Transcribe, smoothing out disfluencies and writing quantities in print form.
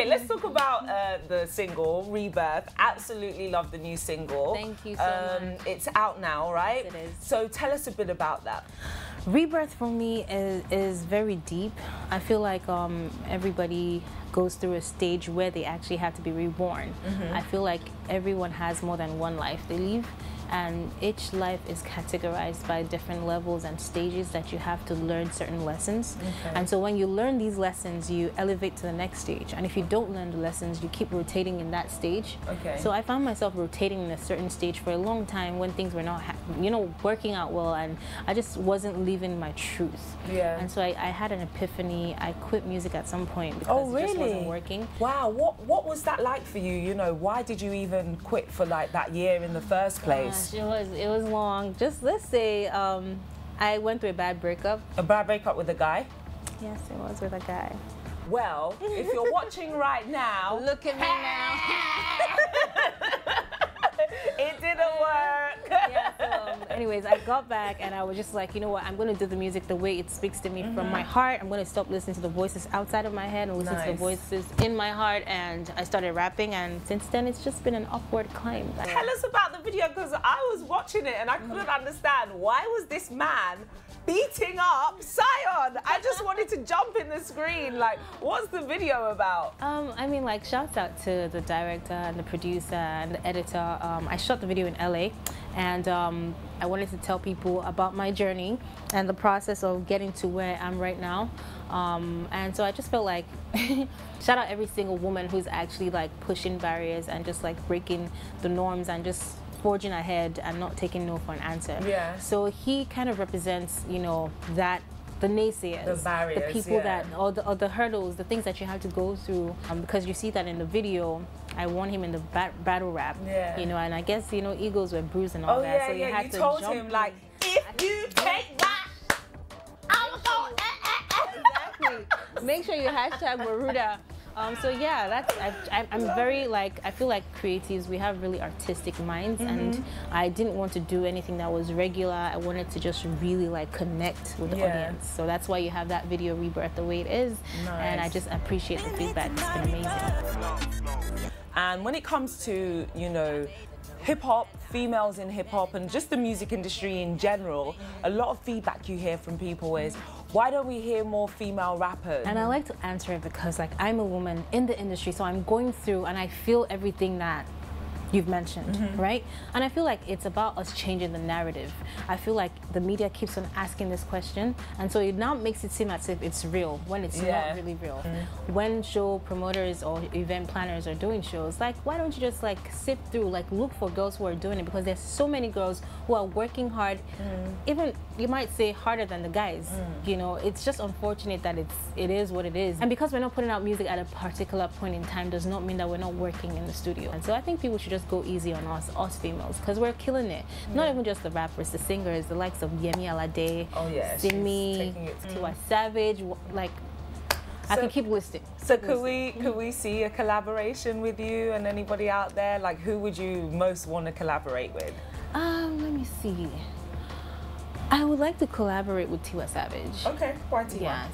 Okay, let's talk about the single, Rebirth. Absolutely love the new single. Thank you so much. It's out now, right? Yes, it is. So tell us a bit about that. Rebirth for me is very deep. I feel like everybody goes through a stage where they actually have to be reborn. I feel like everyone has more than one life they live, and each life is categorized by different levels and stages that you have to learn certain lessons. And so when you learn these lessons, you elevate to the next stage. And if you don't learn the lessons, you keep rotating in that stage. So I found myself rotating in a certain stage for a long time when things were not, working out well, and I just wasn't living my truth. And so I had an epiphany. I quit music at some point because it just wasn't working. Wow, what was that like for you? You know, why did you even quit for like that year in the first place? It was long. Just let's say I went through a bad breakup. A bad breakup with a guy? Yes, it was with a guy. Well, if you're watching right now, look at me now. It didn't work. Yeah, so anyways, I got back and I was just like, you know what, I'm going to do the music the way it speaks to me from my heart. I'm going to stop listening to the voices outside of my head and listen to the voices in my heart, and I started rapping, and since then it's just been an upward climb. Tell us about the video, because I was watching it and I couldn't understand, why was this man beating up Saeon? I just wanted to jump in the screen. Like, what's the video about? I mean, like, shouts out to the director and the producer and the editor. I shot the video in LA, and I wanted to tell people about my journey and the process of getting to where I'm right now. And so I just felt like, shout out every single woman who's actually like pushing barriers and just like breaking the norms and just forging ahead and not taking no for an answer. So he kind of represents, that the naysayers, the barriers, the people that, or the hurdles, the things that you have to go through. Because you see that in the video, I won him in the battle rap, and I guess, egos were bruised and all that. So you had to told jump him, like, if you take that, I'm going Exactly. Make sure you hashtag Maruda. So yeah, that's I'm very like, I feel like creatives, we have really artistic minds, and I didn't want to do anything that was regular. I wanted to just really like connect with the audience. So that's why you have that video Rebirth the way it is, and I just appreciate the feedback. It's been amazing. And when it comes to hip-hop, females in hip-hop, and just the music industry in general, a lot of feedback you hear from people is, why don't we hear more female rappers? And I like to answer it because, like, I'm a woman in the industry, so I'm going through and I feel everything that you've mentioned, right? And I feel like it's about us changing the narrative. I feel like the media keeps on asking this question, and so it now makes it seem as if it's real when it's not really real. When show promoters or event planners are doing shows, like, why don't you just like sift through, like look for girls who are doing it, because there's so many girls who are working hard, even you might say harder than the guys. It's just unfortunate that it is what it is. And because we're not putting out music at a particular point in time does not mean that we're not working in the studio. And so I think people should just go easy on us females, because we're killing it. Not even just the rappers, the singers, the likes of Yemi Alade, Simi, Tiwa Savage, like, I can keep listing. So could we see a collaboration with you and anybody out there? Like, who would you most want to collaborate with? Let me see. I would like to collaborate with Tiwa Savage. Okay, why Tiwa? Yes,